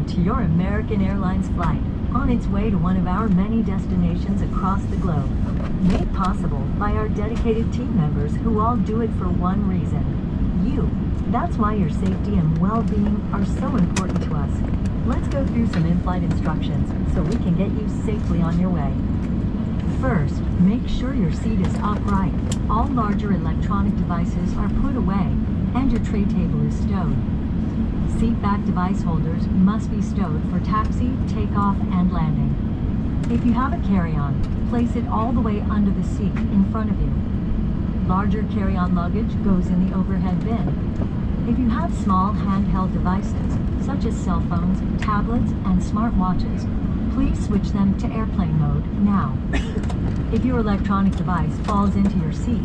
Welcome to your American Airlines flight, on its way to one of our many destinations across the globe. Made possible by our dedicated team members who all do it for one reason: you. That's why your safety and well-being are so important to us. Let's go through some in-flight instructions so we can get you safely on your way. First, make sure your seat is upright. All larger electronic devices are put away and your tray table is stowed. Seat back device holders must be stowed for taxi, takeoff, and landing. If you have a carry-on, place it all the way under the seat in front of you. Larger carry-on luggage goes in the overhead bin. If you have small handheld devices, such as cell phones, tablets, and smartwatches, please switch them to airplane mode now. If your electronic device falls into your seat,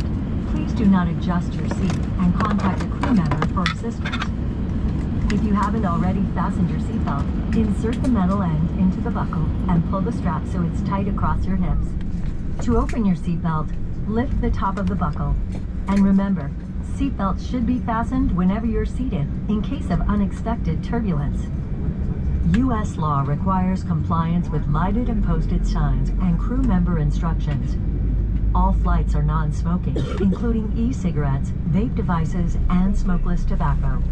please do not adjust your seat and contact a crew member for assistance. If you haven't already fastened your seatbelt, insert the metal end into the buckle and pull the strap so it's tight across your hips. To open your seatbelt, lift the top of the buckle. And remember, seatbelts should be fastened whenever you're seated in case of unexpected turbulence. U.S. law requires compliance with lighted and posted signs and crew member instructions. All flights are non-smoking, including e-cigarettes, vape devices, and smokeless tobacco.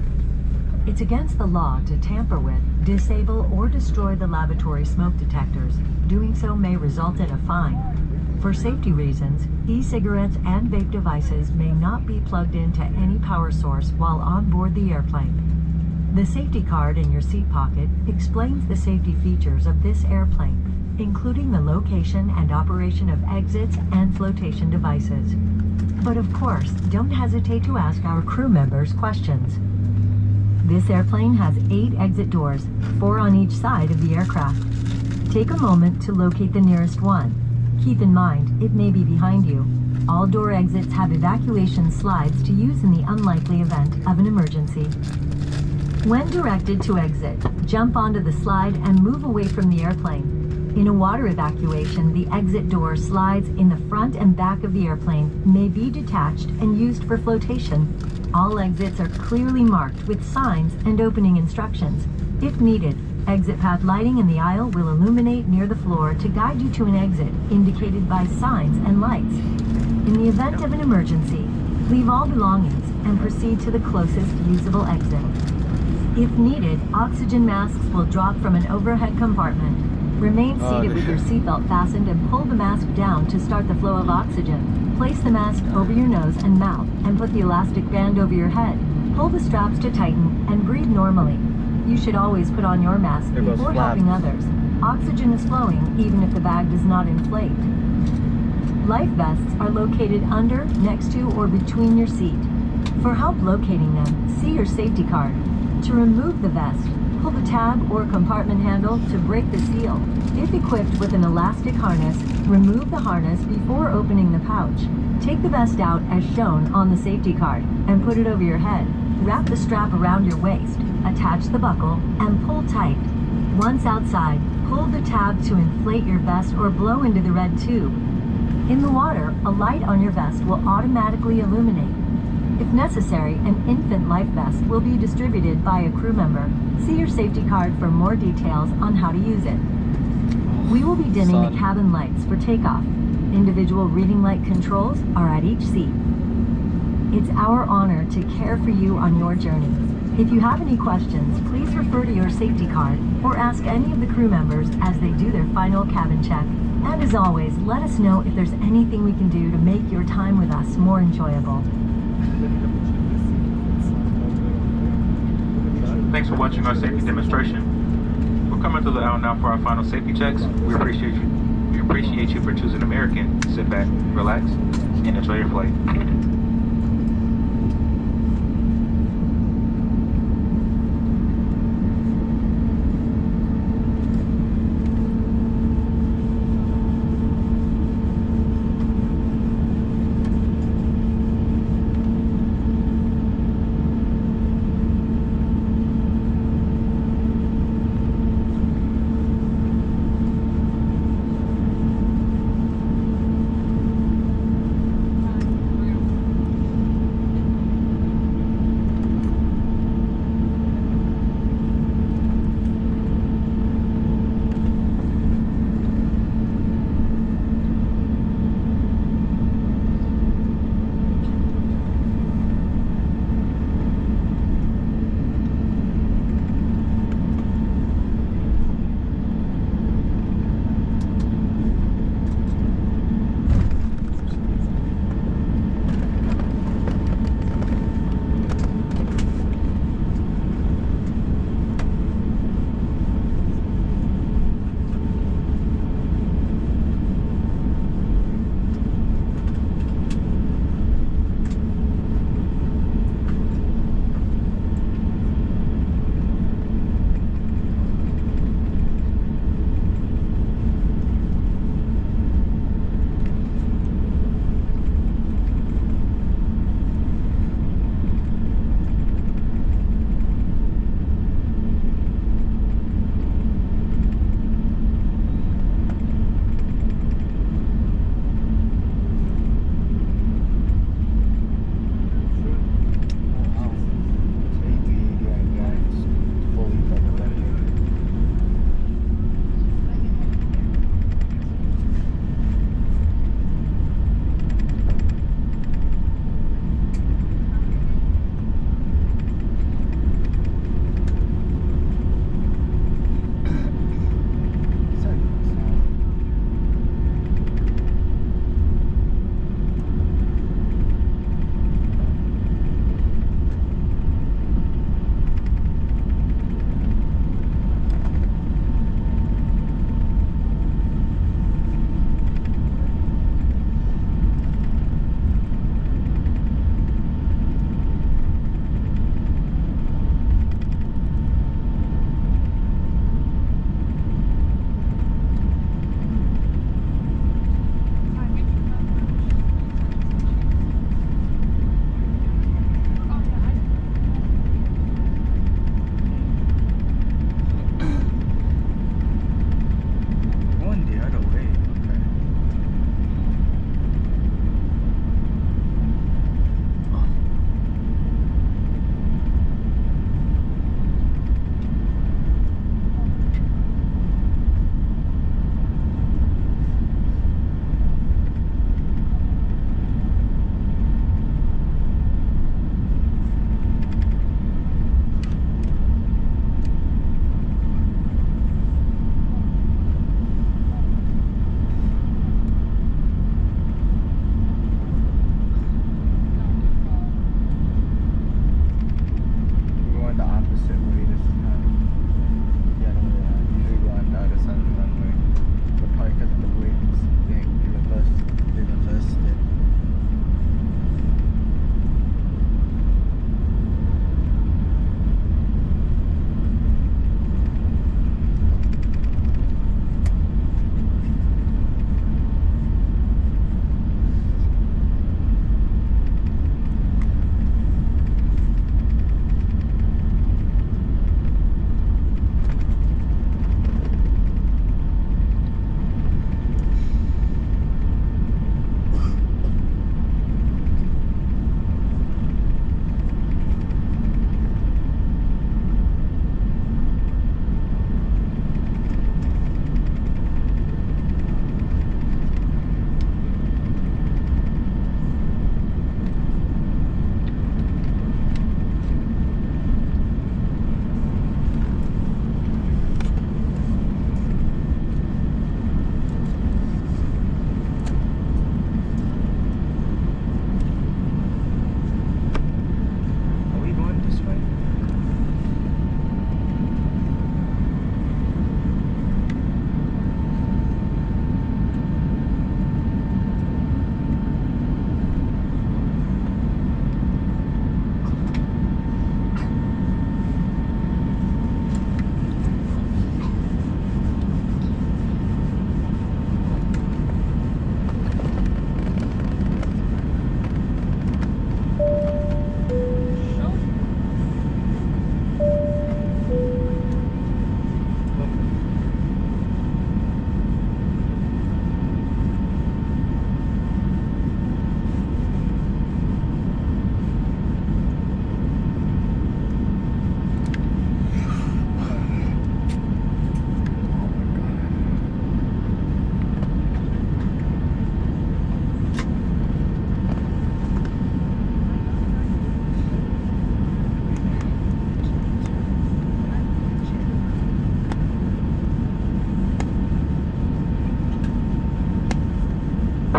It's against the law to tamper with, disable, or destroy the lavatory smoke detectors. Doing so may result in a fine. For safety reasons, e-cigarettes and vape devices may not be plugged into any power source while on board the airplane. The safety card in your seat pocket explains the safety features of this airplane, including the location and operation of exits and flotation devices. But of course, don't hesitate to ask our crew members questions. This airplane has 8 exit doors, 4 on each side of the aircraft. Take a moment to locate the nearest one. Keep in mind, it may be behind you. All door exits have evacuation slides to use in the unlikely event of an emergency. When directed to exit, jump onto the slide and move away from the airplane. In a water evacuation, the exit door slides in the front and back of the airplane may be detached and used for flotation. All exits are clearly marked with signs and opening instructions. If needed, exit path lighting in the aisle will illuminate near the floor to guide you to an exit indicated by signs and lights. In the event of an emergency, leave all belongings and proceed to the closest usable exit. If needed, oxygen masks will drop from an overhead compartment. Remain seated with your seatbelt fastened and pull the mask down to start the flow of oxygen. Place the mask over your nose and mouth and put the elastic band over your head. Pull the straps to tighten and breathe normally. You should always put on your mask before helping others. Oxygen is flowing even if the bag does not inflate. Life vests are located under, next to, or between your seat. For help locating them, see your safety card. To remove the vest, pull the tab or compartment handle to break the seal. If equipped with an elastic harness, remove the harness before opening the pouch. Take the vest out as shown on the safety card and put it over your head. Wrap the strap around your waist, attach the buckle, and pull tight. Once outside, pull the tab to inflate your vest or blow into the red tube. In the water, a light on your vest will automatically illuminate. If necessary, an infant life vest will be distributed by a crew member. See your safety card for more details on how to use it. We will be dimming the cabin lights for takeoff. Individual reading light controls are at each seat. It's our honor to care for you on your journey. If you have any questions, please refer to your safety card or ask any of the crew members as they do their final cabin check. And as always, let us know if there's anything we can do to make your time with us more enjoyable. Thanks for watching our safety demonstration. We're coming to the aisle now for our final safety checks. We appreciate you. We appreciate you for choosing American. Sit back, relax, and enjoy your flight.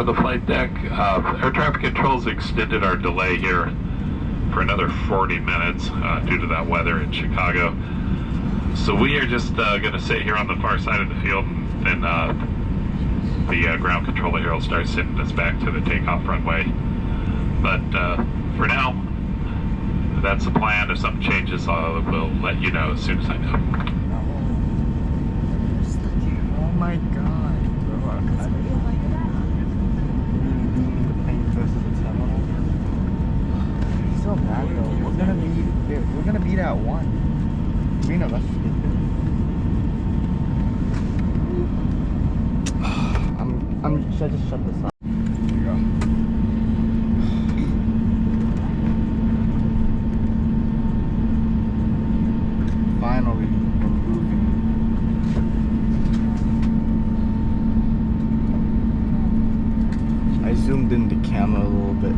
for the flight deck. Air traffic controls extended our delay here for another 40 minutes due to that weather in Chicago. So we are just going to sit here on the far side of the field, and then the ground controller here will start sending us back to the takeoff runway. But for now, that's the plan. If something changes, we'll let you know as soon as I know. Oh my god. So bad though. We're gonna be at 1. We know that's stupid. Should I just shut this off? Here we go. Finally, we're moving. I zoomed in the camera a little bit.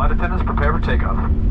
Flight attendants, prepare for takeoff.